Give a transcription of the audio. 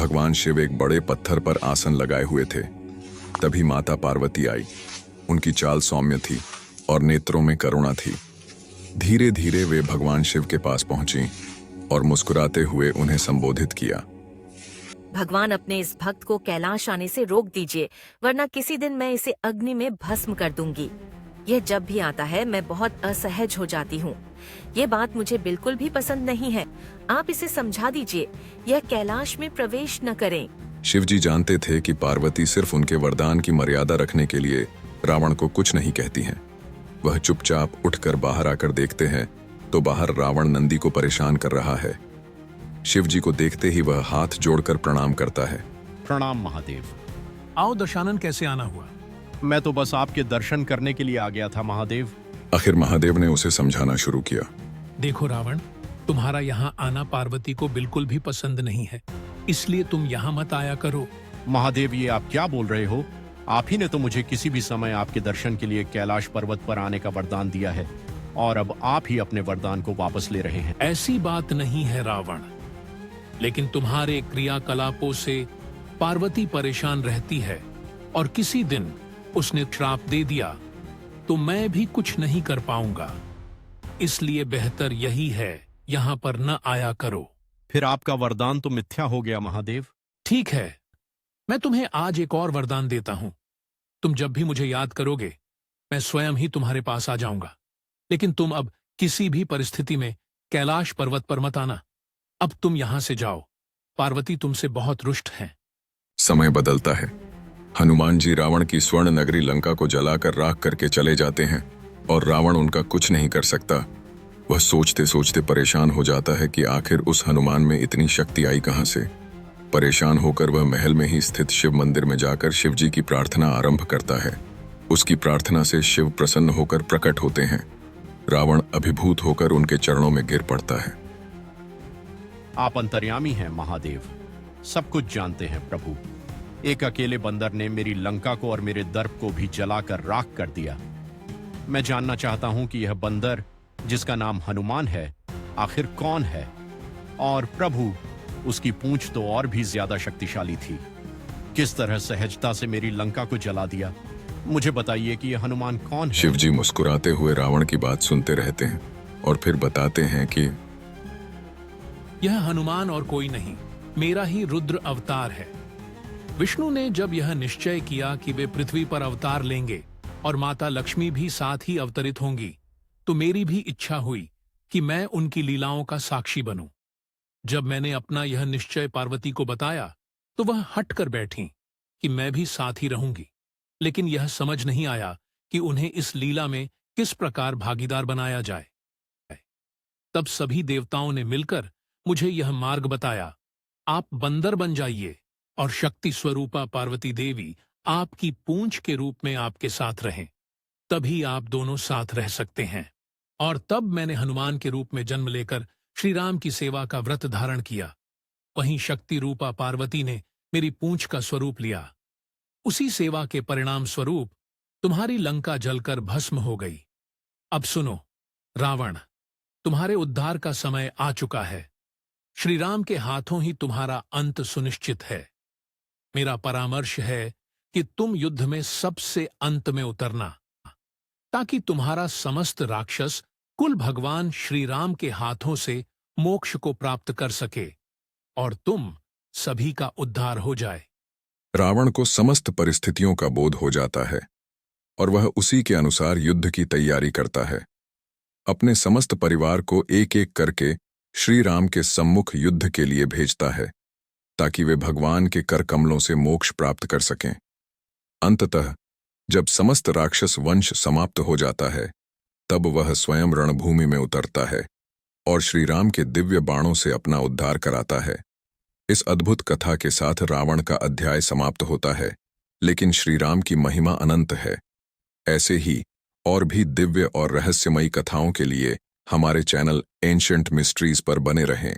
भगवान शिव एक बड़े पत्थर पर आसन लगाए हुए थे। तभी माता पार्वती आई। उनकी चाल सौम्य थी और नेत्रों में करुणा थी। धीरे धीरे वे भगवान शिव के पास पहुंची और मुस्कुराते हुए उन्हें संबोधित किया। भगवान, अपने इस भक्त को कैलाश आने से रोक दीजिए, वरना किसी दिन मैं इसे अग्नि में भस्म कर दूंगी। यह जब भी आता है मैं बहुत असहज हो जाती हूँ। ये बात मुझे बिल्कुल भी पसंद नहीं है। आप इसे समझा दीजिए, यह कैलाश में प्रवेश न करें। शिवजी जानते थे कि पार्वती सिर्फ उनके वरदान की मर्यादा रखने के लिए रावण को कुछ नहीं कहती हैं। वह चुपचाप उठकर बाहर आकर देखते हैं तो बाहर रावण नंदी को परेशान कर रहा है। शिवजी को देखते ही वह हाथ जोड़कर प्रणाम करता है। प्रणाम महादेव। आओ दशानन, कैसे आना हुआ? मैं तो बस आपके दर्शन करने के लिए आ गया था महादेव। आखिर महादेव ने उसे समझाना शुरू किया। देखो रावण, तुम्हारा यहाँ आना पार्वती को बिल्कुल भी पसंद नहीं है, इसलिए तुम यहाँ मत आया करो। महादेव, ये आप क्या बोल रहे हो? आप ही ने तो मुझे किसी भी समय आपके दर्शन के लिए कैलाश पर्वत पर आने का वरदान दिया है और अब आप ही अपने वरदान को वापस ले रहे हैं। ऐसी बात नहीं है रावण, लेकिन तुम्हारे क्रियाकलापों से पार्वती परेशान रहती है और किसी दिन उसने श्राप दे दिया तो मैं भी कुछ नहीं कर पाऊंगा। इसलिए बेहतर यही है यहाँ पर न आया करो। फिर आपका वरदान तो मिथ्या हो गया महादेव। ठीक है, मैं तुम्हें आज एक और वरदान देता हूं। तुम जब भी मुझे याद करोगे मैं स्वयं ही तुम्हारे पास आ जाऊंगा, लेकिन तुम अब किसी भी परिस्थिति में कैलाश पर्वत पर मत आना। अब तुम यहां से जाओ, पार्वती तुमसे बहुत रुष्ट हैं। समय बदलता है। हनुमान जी रावण की स्वर्ण नगरी लंका को जलाकर राख करके चले जाते हैं और रावण उनका कुछ नहीं कर सकता। वह सोचते सोचते परेशान हो जाता है कि आखिर उस हनुमान में इतनी शक्ति आई कहां से। परेशान होकर वह महल में ही स्थित शिव मंदिर में जाकर शिव जी की प्रार्थना आरंभ करता है। उसकी प्रार्थना से शिव प्रसन्न होकर प्रकट होते हैं। रावण अभिभूत होकर उनके चरणों में गिर पड़ता है। आप अंतर्यामी हैं महादेव, सब कुछ जानते हैं प्रभु। एक अकेले बंदर ने मेरी लंका को और मेरे दर्प को भी जलाकर राख कर दिया। मैं जानना चाहता हूं कि यह बंदर जिसका नाम हनुमान है आखिर कौन है? और प्रभु, उसकी पूंछ तो और भी ज्यादा शक्तिशाली थी। किस तरह सहजता से मेरी लंका को जला दिया? मुझे बताइए कि यह हनुमान कौन है? शिवजी मुस्कुराते हुए रावण की बात सुनते रहते हैं और फिर बताते हैं कि यह हनुमान और कोई नहीं, मेरा ही रुद्र अवतार है। विष्णु ने जब यह निश्चय किया कि वे पृथ्वी पर अवतार लेंगे और माता लक्ष्मी भी साथ ही अवतरित होंगी, तो मेरी भी इच्छा हुई कि मैं उनकी लीलाओं का साक्षी बनूं। जब मैंने अपना यह निश्चय पार्वती को बताया तो वह हट कर बैठी कि मैं भी साथ ही रहूंगी, लेकिन यह समझ नहीं आया कि उन्हें इस लीला में किस प्रकार भागीदार बनाया जाए। तब सभी देवताओं ने मिलकर मुझे यह मार्ग बताया। आप बंदर बन जाइए और शक्ति स्वरूपा पार्वती देवी आपकी पूंछ के रूप में आपके साथ रहें, तभी आप दोनों साथ रह सकते हैं। और तब मैंने हनुमान के रूप में जन्म लेकर श्री राम की सेवा का व्रत धारण किया। वहीं शक्ति रूपा पार्वती ने मेरी पूंछ का स्वरूप लिया। उसी सेवा के परिणाम स्वरूप तुम्हारी लंका जलकर भस्म हो गई। अब सुनो रावण, तुम्हारे उद्धार का समय आ चुका है। श्री राम के हाथों ही तुम्हारा अंत सुनिश्चित है। मेरा परामर्श है कि तुम युद्ध में सबसे अंत में उतरना, ताकि तुम्हारा समस्त राक्षस कुल भगवान श्री राम के हाथों से मोक्ष को प्राप्त कर सके और तुम सभी का उद्धार हो जाए। रावण को समस्त परिस्थितियों का बोध हो जाता है और वह उसी के अनुसार युद्ध की तैयारी करता है। अपने समस्त परिवार को एक एक करके श्री राम के सम्मुख युद्ध के लिए भेजता है, ताकि वे भगवान के कर कमलों से मोक्ष प्राप्त कर सकें। अंततः जब समस्त राक्षस वंश समाप्त हो जाता है, तब वह स्वयं रणभूमि में उतरता है और श्री राम के दिव्य बाणों से अपना उद्धार कराता है। इस अद्भुत कथा के साथ रावण का अध्याय समाप्त होता है, लेकिन श्री राम की महिमा अनंत है। ऐसे ही और भी दिव्य और रहस्यमयी कथाओं के लिए हमारे चैनल एंशिएंट मिस्ट्रीज पर बने रहें।